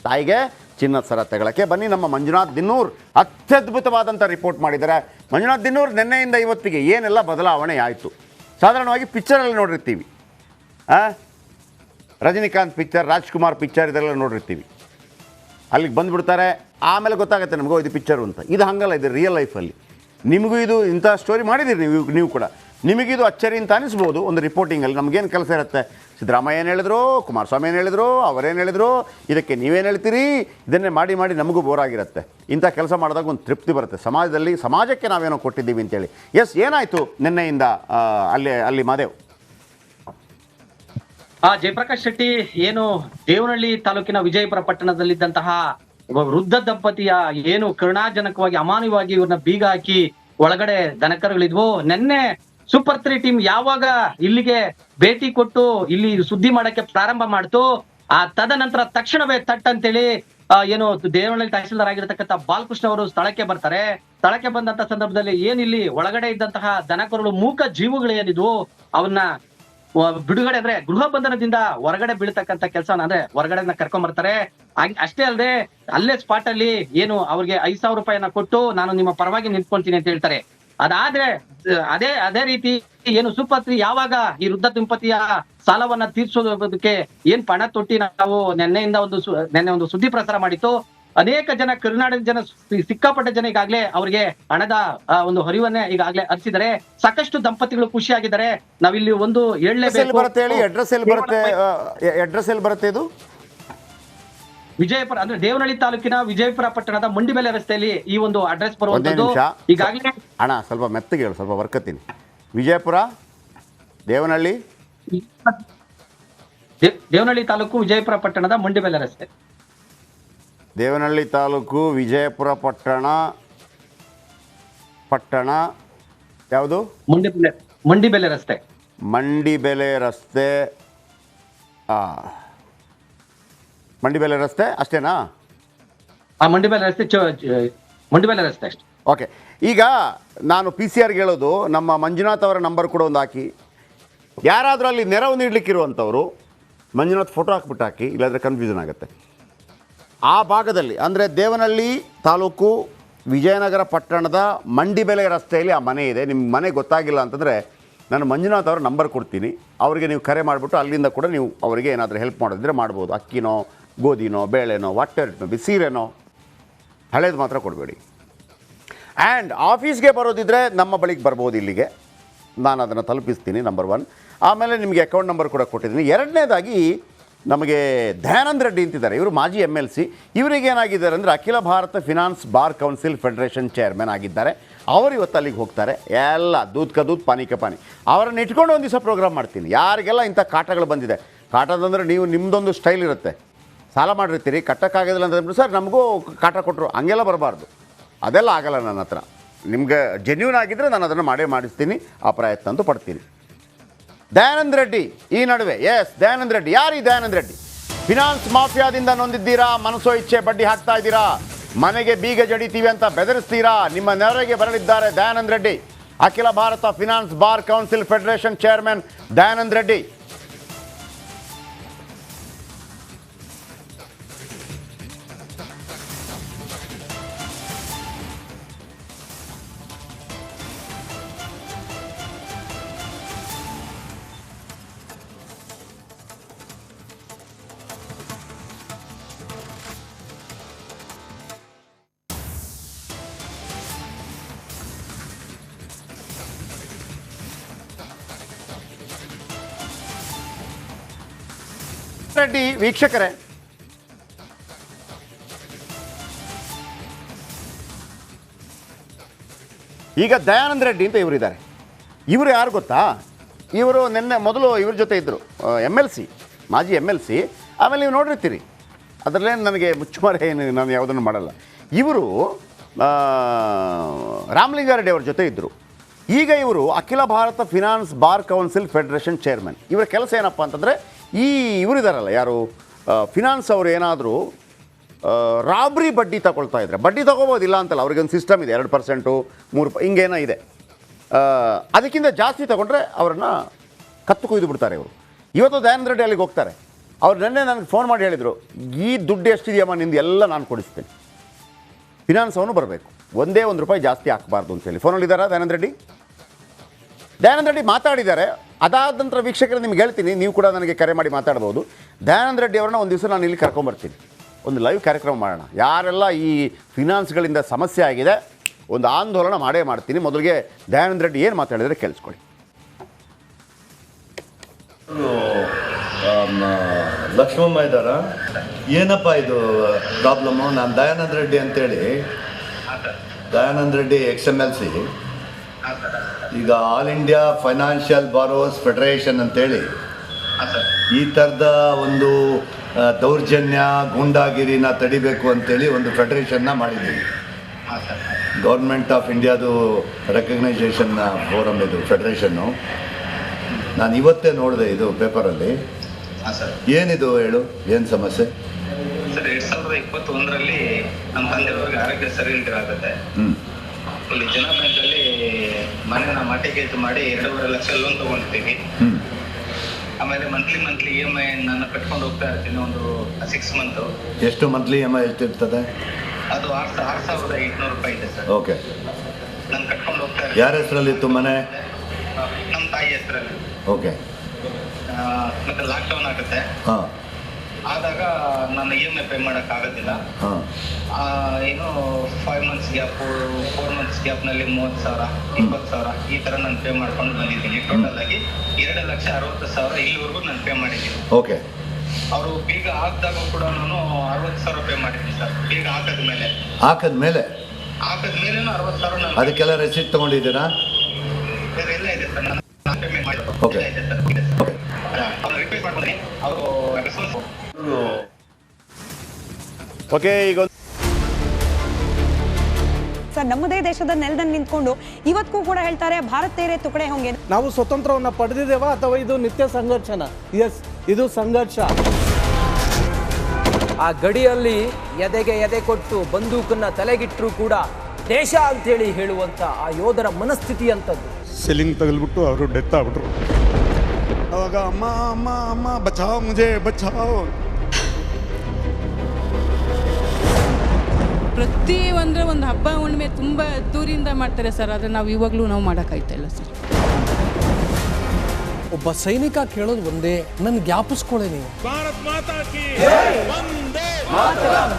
ತಾಯಿಗೆ ಚಿನ್ನದ ಸರ ತಗೊಳ್ಳೋಕ್ಕೆ ಬನ್ನಿ. ನಮ್ಮ ಮಂಜುನಾಥ್ ದಿನ್ನೂರ್ ಅತ್ಯದ್ಭುತವಾದಂಥ ರಿಪೋರ್ಟ್ ಮಾಡಿದ್ದಾರೆ. ಮಂಜುನಾಥ್ ದಿನ್ನೂರ್ ನಿನ್ನೆಯಿಂದ ಇವತ್ತಿಗೆ ಏನೆಲ್ಲ ಬದಲಾವಣೆ ಆಯಿತು? ಸಾಧಾರಣವಾಗಿ ಪಿಕ್ಚರಲ್ಲಿ ನೋಡಿರ್ತೀವಿ, ರಜನಿಕಾಂತ್ ಪಿಕ್ಚರ್, ರಾಜ್ಕುಮಾರ್ ಪಿಕ್ಚರ್ ಇದೆಲ್ಲ ನೋಡಿರ್ತೀವಿ. ಅಲ್ಲಿಗೆ ಬಂದುಬಿಡ್ತಾರೆ, ಆಮೇಲೆ ಗೊತ್ತಾಗುತ್ತೆ ನಮಗೂ ಇದು ಪಿಕ್ಚರು ಅಂತ. ಇದು ಹಂಗಲ್ಲ, ಇದು ರಿಯಲ್ ಲೈಫಲ್ಲಿ. ನಿಮಗೂ ಇದು ಇಂಥ ಸ್ಟೋರಿ ಮಾಡಿದ್ದೀರಿ ನೀವು ಕೂಡ. ನಿಮಗಿದು ಅಚ್ಚರಿ ಅಂತ ಅನಿಸ್ಬೋದು ಒಂದು ರಿಪೋರ್ಟಿಂಗಲ್ಲಿ. ನಮಗೇನು ಕೆಲಸ ಇರುತ್ತೆ? ಸಿದ್ದರಾಮಯ್ಯ ಏನು ಹೇಳಿದ್ರು, ಕುಮಾರಸ್ವಾಮಿ ಏನು ಹೇಳಿದ್ರು, ಅವರೇನು ಹೇಳಿದ್ರು, ಇದಕ್ಕೆ ನೀವೇನು ಹೇಳ್ತೀರಿ, ಇದನ್ನೇ ಮಾಡಿ ಮಾಡಿ ನಮಗೂ ಬೋರ್ ಆಗಿರುತ್ತೆ. ಇಂಥ ಕೆಲಸ ಮಾಡಿದಾಗ ಒಂದು ತೃಪ್ತಿ ಬರುತ್ತೆ ಸಮಾಜದಲ್ಲಿ, ಸಮಾಜಕ್ಕೆ ನಾವೇನೋ ಕೊಟ್ಟಿದ್ದೀವಿ ಅಂತೇಳಿ. ಎಸ್, ಏನಾಯಿತು ನಿನ್ನೆಯಿಂದ ಅಲ್ಲಿ ಮಾದೇವ್? ಜಯಪ್ರಕಾಶ್ ಶೆಟ್ಟಿ, ಏನು ದೇವನಹಳ್ಳಿ ತಾಲೂಕಿನ ವಿಜಯಪುರ ಪಟ್ಟಣದಲ್ಲಿದ್ದಂತಹ ವೃದ್ಧ ದಂಪತಿಯ ಏನು ಕರುಣಾಜನಕವಾಗಿ ಅಮಾನವಾಗಿ ಇವ್ರನ್ನ ಬೀಗ ಹಾಕಿ ಒಳಗಡೆ ದನಕರುಗಳಿದ್ವು. ನಿನ್ನೆ ಸೂಪರ್ 3 ಟೀಮ್ ಯಾವಾಗ ಇಲ್ಲಿಗೆ ಭೇಟಿ ಕೊಟ್ಟು ಇಲ್ಲಿ ಸುದ್ದಿ ಮಾಡಕ್ಕೆ ಪ್ರಾರಂಭ ಮಾಡ್ತು, ಆ ತದನಂತರ ತಕ್ಷಣವೇ ತಟ್ ಅಂತೇಳಿ ಏನು ದೇವನಹಳ್ಳಿ ತಹಸೀಲ್ದಾರ್ ಆಗಿರತಕ್ಕಂಥ ಬಾಲಕೃಷ್ಣ ಅವರು ಸ್ಥಳಕ್ಕೆ ಬರ್ತಾರೆ. ಸ್ಥಳಕ್ಕೆ ಬಂದಂತ ಸಂದರ್ಭದಲ್ಲಿ ಏನಿಲ್ಲಿ ಒಳಗಡೆ ಇದ್ದಂತಹ ದನಕರುಗಳು, ಮೂಕ ಜೀವಗಳು ಏನಿದ್ವು ಅವನ್ನ ಬಿಡುಗಡೆ ಅಂದ್ರೆ ಗೃಹ ಬಂಧನದಿಂದ ಹೊರಗಡೆ ಬೀಳ್ತಕ್ಕಂಥ ಕೆಲಸ ಅಂದ್ರೆ ಹೊರಗಡೆ ಕರ್ಕೊಂಡ್ ಬರ್ತಾರೆ. ಅಷ್ಟೇ ಅಲ್ಲದೆ ಅಲ್ಲೇ ಸ್ಪಾಟ್ ಅಲ್ಲಿ ಏನು ಅವ್ರಿಗೆ 5,000 ರೂಪಾಯಿಯನ್ನ ಕೊಟ್ಟು ನಾನು ನಿಮ್ಮ ಪರವಾಗಿ ನಿಂತ್ಕೊಳ್ತೀನಿ ಅಂತ ಹೇಳ್ತಾರೆ. ಅದಾದ್ರೆ ಅದೇ ರೀತಿ ಏನು ಸೂಪರ್ 3 ಯಾವಾಗ ಈ ವೃದ್ಧ ದಂಪತಿಯ ಸಾಲವನ್ನ ತೀರ್ಸೋದಕ್ಕೆ ಏನ್ ಪಣ ತೊಟ್ಟಿ ನಾವು ನಿನ್ನೆ ಒಂದು ಸುದ್ದಿ ಪ್ರಸಾರ ಮಾಡಿತ್ತು. ಅನೇಕ ಜನ ಕರ್ನಾಟಕ ಜನ, ಸಿಕ್ಕಾಪಟ್ಟ ಜನ ಈಗಾಗ್ಲೇ ಅವ್ರಿಗೆ ಹಣದ ಒಂದು ಹರಿವನ್ನೇ ಈಗಾಗ್ಲೇ ಹರಿಸಿದರೆ. ಸಾಕಷ್ಟು ದಂಪತಿಗಳು ಖುಷಿಯಾಗಿದ್ದಾರೆ. ನಾವಿಲ್ಲಿ ಒಂದು ಹೇಳಲೇಬೇಕು. ಅಡ್ರೆಸ್ ಎಲ್ಲಿ ಬರುತ್ತೆ ಇದು? ವಿಜಯಪುರ ಅಂದ್ರೆ ದೇವನಹಳ್ಳಿ ತಾಲೂಕಿನ ವಿಜಯಪುರ ಪಟ್ಟಣದ ಮಂಡಿಬೆಲೆ ರಸ್ತೆಯಲ್ಲಿ ಈ ಒಂದು ಅಡ್ರೆಸ್ ಬರುವಂತದ್ದು. ಈಗಾಗಲೇ ಅಣ್ಣ ಸ್ವಲ್ಪ ಮೆತ್ತಗೆ ಹೇಳು, ಸ್ವಲ್ಪ ವರ್ಕತ್ತೀನಿ. ವಿಜಯಪುರ, ದೇವನಹಳ್ಳಿ ತಾಲೂಕು ವಿಜಯಪುರ ಪಟ್ಟಣದ ಮಂಡಿಬೆಲೆ ರಸ್ತೆ. ದೇವನಹಳ್ಳಿ ತಾಲೂಕು ವಿಜಯಪುರ ಪಟ್ಟಣ ಯಾವುದು? ಮಂಡಿಬೆಲೆ ರಸ್ತೆ. ಮಂಡಿಬೆಲೆ ರಸ್ತೆ. ಮಂಡಿಬೆಲೆ ರಸ್ತೆ ಅಷ್ಟೇನಾ? ಮಂಡಿಬೆಲೆ ರಸ್ತೆ ಅಷ್ಟೇ. ಓಕೆ. ಈಗ ನಾನು PCR ಹೇಳೋದು, ನಮ್ಮ ಮಂಜುನಾಥ್ ಅವರ ನಂಬರ್ ಕೂಡ ಒಂದು ಹಾಕಿ. ಯಾರಾದರೂ ಅಲ್ಲಿ ನೆರವು ನೀಡಲಿಕ್ಕಿರುವಂಥವ್ರು ಮಂಜುನಾಥ್ ಫೋಟೋ ಹಾಕ್ಬಿಟ್ಟು ಹಾಕಿ, ಇಲ್ಲಾಂದರೆ ಕನ್ಫ್ಯೂಷನ್ ಆಗುತ್ತೆ. ಆ ಭಾಗದಲ್ಲಿ ಅಂದರೆ ದೇವನಹಳ್ಳಿ ತಾಲೂಕು ವಿಜಯನಗರ ಪಟ್ಟಣದ ಮಂಡಿಬೆಲೆ ರಸ್ತೆಯಲ್ಲಿ ಆ ಮನೆ ಇದೆ. ನಿಮ್ಮ ಮನೆ ಗೊತ್ತಾಗಿಲ್ಲ ಅಂತಂದರೆ ನಾನು ಮಂಜುನಾಥ್ ಅವರ ನಂಬರ್ ಕೊಡ್ತೀನಿ. ಅವರಿಗೆ ನೀವು ಕರೆ ಮಾಡಿಬಿಟ್ಟು ಅಲ್ಲಿಂದ ಕೂಡ ನೀವು ಅವರಿಗೆ ಏನಾದರೂ ಹೆಲ್ಪ್ ಮಾಡೋದಿದ್ರೆ ಮಾಡ್ಬೋದು. ಅಕ್ಕಿನೋ, ಗೋಧಿನೋ, ಬೇಳೆನೋ, ವಾಟರ್ನೋ, ಬಿಸಿರೇನೋ, ಹಳೇದು ಮಾತ್ರ ಕೊಡಬೇಡಿ. ಆ್ಯಂಡ್ ಆಫೀಸ್ಗೆ ಬರೋದಿದ್ದರೆ ನಮ್ಮ ಬಳಿಗೆ ಬರ್ಬೋದು, ಇಲ್ಲಿಗೆ ನಾನು ಅದನ್ನು ತಲುಪಿಸ್ತೀನಿ, ನಂಬರ್ 1. ಆಮೇಲೆ ನಿಮಗೆ ಅಕೌಂಟ್ ನಂಬರ್ ಕೂಡ ಕೊಟ್ಟಿದ್ದೀನಿ. ಎರಡನೇದಾಗಿ ನಮಗೆ ದಯಾನಂದ್ ರೆಡ್ಡಿ ಅಂತಿದ್ದಾರೆ. ಇವರು ಮಾಜಿ MLC. ಇವರಿಗೆ ಏನಾಗಿದ್ದಾರೆ ಅಂದರೆ ಅಖಿಲ ಭಾರತ finance bar council federation chairman ಆಗಿದ್ದಾರೆ. ಅವರು ಇವತ್ತು ಅಲ್ಲಿಗೆ ಹೋಗ್ತಾರೆ. ಎಲ್ಲ ದೂದ್ ಕಾ ದೂದ್ ಪಾನಿ ಕ ಪಾನಿ. ಅವರನ್ನು ಇಟ್ಕೊಂಡು ಒಂದು ದಿವಸ ಪ್ರೋಗ್ರಾಮ್ ಮಾಡ್ತೀನಿ. ಯಾರಿಗೆಲ್ಲ ಇಂಥ ಕಾಟಗಳು ಬಂದಿದೆ, ಕಾಟದಂದರೆ ನೀವು ನಿಮ್ಮದೊಂದು ಸ್ಟೈಲ್ ಇರುತ್ತೆ, ಸಾಲ ಮಾಡಿರ್ತೀರಿ, ಕಟ್ಟಕ್ಕಾಗೋದಿಲ್ಲ ಅಂತಂದ್ರೆ ಸರ್ ನಮಗೂ ಕಾಟ ಕೊಟ್ಟರು, ಹಂಗೆಲ್ಲ ಬರಬಾರ್ದು. ಅದೆಲ್ಲ ಆಗಲ್ಲ ನನ್ನ ಹತ್ರ. ನಿಮ್ಗೆ ಜೆನ್ಯೂನ್ ಆಗಿದ್ದರೆ ನಾನು ಅದನ್ನು ಮಾಡಿಸ್ತೀನಿ. ಆ ಪ್ರಯತ್ನ ಅಂತೂ ಪಡ್ತೀನಿ. ದಯಾನಂದ್ ರೆಡ್ಡಿ ಈ ನಡುವೆ, ದಯಾನಂದ್ ರೆಡ್ಡಿ ಯಾರು? ಈ ದಯಾನಂದ್ ರೆಡ್ಡಿ ಫಿನಾನ್ಸ್ ಮಾಫಿಯಾದಿಂದ ನೊಂದಿದ್ದೀರಾ, ಮನಸೋ ಇಚ್ಛೆ ಬಡ್ಡಿ ಹಾಕ್ತಾ ಇದ್ದೀರಾ, ಮನೆಗೆ ಬೀಗ ಜಡಿತೀವಿ ಅಂತ ಬೆದರಿಸ್ತೀರಾ, ನಿಮ್ಮ ನೆರವಿಗೆ ಬರಲಿದ್ದಾರೆ ದಯಾನಂದ್ ರೆಡ್ಡಿ. ಅಖಿಲ ಭಾರತ finance bar council federation chairman Dayanand Reddy. Reddy ವೀಕ್ಷಕರೇ, ಈಗ ದಯಾನಂದ್ ರೆಡ್ಡಿ ಅಂತ ಇವರಿದ್ದಾರೆ. ಇವರು ಯಾರು ಗೊತ್ತಾ? ಇವರು ಮೊದಲು ಇವ್ರ ಜೊತೆ ಇದ್ದರು, MLC, ಮಾಜಿ MLC. ಆಮೇಲೆ ನೀವು ನೋಡಿರ್ತೀರಿ, ಅದರಲ್ಲೇನು ನನಗೆ ಮುಚ್ಚುಮರೆ ಏನು, ನಾನು ಯಾವುದನ್ನು ಮಾಡಲ್ಲ. ಇವರು ರಾಮಲಿಂಗಾರೆಡ್ಡಿ ಅವ್ರ ಜೊತೆ ಇದ್ದರು. ಈಗ ಇವರು ಅಖಿಲ ಭಾರತ finance bar council federation chairman. ಇವರ ಕೆಲಸ ಏನಪ್ಪ ಅಂತಂದರೆ, ಇವರಿದಾರಲ್ಲ ಯಾರು ಫಿನಾನ್ಸ್ ಅವರು ಏನಾದರೂ ರಾಬ್ರಿ ಬಡ್ಡಿ ತಗೊಳ್ತಾ ಇದ್ದಾರೆ, ಬಡ್ಡಿ ತೊಗೋಬೋದಿಲ್ಲ ಅಂತಲ್ಲ, ಅವ್ರಿಗೊಂದು ಸಿಸ್ಟಮ್ ಇದೆ, 2%, 3% ಹಿಂಗೇನೋ ಇದೆ. ಅದಕ್ಕಿಂತ ಜಾಸ್ತಿ ತೊಗೊಂಡ್ರೆ ಅವರನ್ನು ಕತ್ತು ಕೊಯ್ದು ಬಿಡ್ತಾರೆ ಇವರು. ಇವತ್ತು ದಯಾನಂದ್ ರೆಡ್ಡಿ ಅಲ್ಲಿಗೆ ಹೋಗ್ತಾರೆ. ಅವ್ರು ನೆನ್ನೆ ನನಗೆ ಫೋನ್ ಮಾಡಿ ಹೇಳಿದರು, ಈ ದುಡ್ಡು ಎಷ್ಟಿದೆಯಮ್ಮ ನಿಂದು ಎಲ್ಲ ನಾನು ಕೊಡಿಸ್ತೀನಿ, ಫಿನಾನ್ಸ್ ಅವನು ಬರಬೇಕು, ಒಂದೇ ₹1 ಜಾಸ್ತಿ ಹಾಕಬಾರ್ದು ಅಂತೇಳಿ. ಫೋನಲ್ಲಿದ್ದಾರಾ ದಯಾನಂದ ರೆಡ್ಡಿ? ದಯಾನಂದ ರೆಡ್ಡಿ ಮಾತಾಡಿದ್ದಾರೆ. ಅದಾದ ನಂತರ ವೀಕ್ಷಕರು ನಿಮ್ಗೆ ಹೇಳ್ತೀನಿ, ನೀವು ಕೂಡ ನನಗೆ ಕರೆ ಮಾಡಿ ಮಾತಾಡ್ಬೋದು. ದಯಾನಂದ ರೆಡ್ಡಿ ಅವ್ರನ್ನ ಒಂದು ದಿವಸ ನಾನು ಇಲ್ಲಿ ಕರ್ಕೊಂಬರ್ತೀನಿ, ಒಂದು ಲೈವ್ ಕಾರ್ಯಕ್ರಮ ಮಾಡೋಣ. ಯಾರೆಲ್ಲ ಈ ಫಿನಾನ್ಸ್ಗಳಿಂದ ಸಮಸ್ಯೆ ಆಗಿದೆ ಒಂದು ಆಂದೋಲನ ಮಾಡೇ ಮಾಡ್ತೀನಿ. ಮೊದಲಿಗೆ ದಯಾನಂದ ರೆಡ್ಡಿ ಏನು ಮಾತಾಡಿದರೆ ಕೇಳಿಸ್ಕೊಳ್ಳಿ. ಲಕ್ಷ್ಮಮ್ಮ ಇದ್ದಾರ? ಏನಪ್ಪ ಇದು ಪ್ರಾಬ್ಲಮ್ಮು? ನಾನು ದಯಾನಂದ ರೆಡ್ಡಿ ಅಂತೇಳಿ, ದಯಾನಂದ ರೆಡ್ಡಿ XMLC, ಈಗ ಆಲ್ ಇಂಡಿಯಾ ಫೈನಾನ್ಷಿಯಲ್ ಬಾರೋಸ್ ಫೆಡರೇಷನ್ ಅಂತೇಳಿ ಈ ಥರದ ಒಂದು ದೌರ್ಜನ್ಯ ಗೂಂಡಾಗಿರಿನ ತಡಿಬೇಕು ಅಂತೇಳಿ ಒಂದು ಫೆಡರೇಷನ್ನ ಮಾಡಿದ್ದೀವಿ. ಗೌರ್ಮೆಂಟ್ ಆಫ್ ಇಂಡಿಯಾದು ರೆಕಗ್ನೈಸೇಷನ್ ಫೋರಮ್ ಇದು ಫೆಡರೇಷನ್ನು. ನಾನು ಇವತ್ತೇ ನೋಡಿದೆ ಇದು ಪೇಪರಲ್ಲಿ. ಏನಿದು ಹೇಳು, ಏನು ಸಮಸ್ಯೆ? ಸರ್ 2021ರಲ್ಲಿ ನಮ್ಮ ತಂದೆಯವ್ರಿಗೆ ಆರೋಗ್ಯ ಸರಿ ಇಲ್ದಿರಾಗುತ್ತೆ. ಇಲ್ಲಿ ಜನ ಬ್ಯಾಂಕಲ್ಲಿ ಮನೆನ ಮಾಟಿಗೆ ಇದು ಮಾಡಿ 2.5 ಲಕ್ಷ ಲೋನ್ ತಗೊಂಡಿದ್ದೀವಿ. ಆಮೇಲೆ ಮಂತ್ಲಿ EMI ನಾನು ಕಟ್ಕೊಂಡು ಹೋಗ್ತಾ ಇರ್ತೀನಿ, ಒಂದು 6 ಮಂತ್. ಎಷ್ಟು ಮಂತ್ಲಿ EMI ಎಷ್ಟಿರ್ತದೆ? ಅದು 6,800 ರೂಪಾಯಿ ಇದೆ ಸರ್. ಓಕೆ. ನಾನು ಕಟ್ಕೊಂಡು ಹೋಗ್ತಾ ಇರ್ತೀನಿ. ಯಾರ ಹೆಸರಲ್ಲಿತ್ತು ಮನೆ? ನಮ್ಮ ತಾಯಿ ಹೆಸರಲ್ಲಿ. ಓಕೆ. ಮತ್ತೆ ಲಾಕ್ಡೌನ್ ಆಗುತ್ತೆ. ಹಾಂ. ಆದಾಗ ನಾನು EMI ಪೇ ಮಾಡೋಕ್ಕಾಗೋದಿಲ್ಲ. ಹಾಂ. ಏನು 5 ಮಂತ್ಸ್ ಗ್ಯಾಪ್, 4 ಮಂತ್ಸ್ ಗ್ಯಾಪ್ನಲ್ಲಿ 30,000, 20,000 ಈ ಥರ ನಾನು ಪೇ ಮಾಡ್ಕೊಂಡು ಬಂದಿದ್ದೀನಿ. ಟೋಟಲ್ ಆಗಿ 2,60,000 ಇಲ್ಲಿವರೆಗೂ ನಾನು ಪೇ ಮಾಡಿದ್ದೀನಿ. ಓಕೆ. ಅವರು ಬೀಗ ಹಾಕಿದಾಗ ಕೂಡ ನಾನು 60,000 ಪೇ ಮಾಡಿದ್ದೀನಿ ಸರ್. ಬೀಗ ಹಾಕಿದ್ಮೇಲೆ 60,000 ನಾನು ಅದಕ್ಕೆಲ್ಲ ರೆಸಿಪ್ಟ್ ತೊಗೊಂಡಿದ್ದೀರಾ? ಎಲ್ಲ ಇದೆ ಸರ್. ನಾನು ಪೇಮೆಂಟ್ ಮಾಡಿ ಓಕೆ. ಇದೆ ಸರ್. ಅವ್ರು ರಿಕ್ವೆಸ್ಟ್ ಮಾಡ್ತೀನಿ, ಅವರು ರೆಸ್ಪಾನ್ಸ್. ಓಕೆ. ಈಗ ಸರ್, ನಮ್ಮದೇ ದೇಶದ ನೆಲದಲ್ಲಿ ನಿಂತ್ಕೊಂಡು ಇವತ್ತಿಗೂ ಕೂಡ ಹೇಳ್ತಾರೆ ಭಾರತ್ ತೇರೆ ತುಕಡೆ ಹೋಂಗೆ. ನಾವು ಸ್ವತಂತ್ರವನ್ನು ಪಡೆದಿದ್ದೇವಾ ಅಥವಾ ಇದು ನಿತ್ಯ ಸಂಘರ್ಷನ? ಎಸ್, ಇದು ಸಂಘರ್ಷ. ಆ ಗಡಿಯಲ್ಲಿ ಎದೆಗೆ ಎದೆ ಕೊಟ್ಟು ಬಂದೂಕನ್ನ ತಲೆಗಿಟ್ಟರೂ ಕೂಡ ದೇಶ ಅಂತೇಳಿ ಹೇಳುವಂಥ ಆ ಯೋಧರ ಮನಸ್ಥಿತಿ ಅಂತದ್ದು. ಸೆಲ್ಲಿಂಗ್ ತಗಲ್ಬಿಟ್ಟು ಅವರು ಡೆತ್ ಆಗ್ಬಿಟ್ರು. ಅವಾಗ ಅಮ್ಮ ಅಮ್ಮ ಅಮ್ಮ ಬಚಾವ್ ಮುಜೆ ಬಚಾವ್. ಪ್ರತಿ ಒಂದು ಹಬ್ಬ ಹುಣ್ಣಿಮೆ ತುಂಬ ದೂರಿಂದ ಮಾಡ್ತಾರೆ ಸರ್. ಆದರೆ ನಾವು ಇವಾಗಲೂ ನಾವು ಮಾಡೋಕ್ಕಾಗ್ತಾ ಇಲ್ಲ ಸರ್. ಒಬ್ಬ ಸೈನಿಕ ಕೇಳೋದು ಒಂದೇ, ನನ್ಗೆ ಜ್ಞಾಪಿಸ್ಕೊಳ್ಳಿ ನೀವು. ಭಾರತ್ ಮಾತಾ ಕಿ ಜೈ. ವಂದೇ ಮಾತರಂ.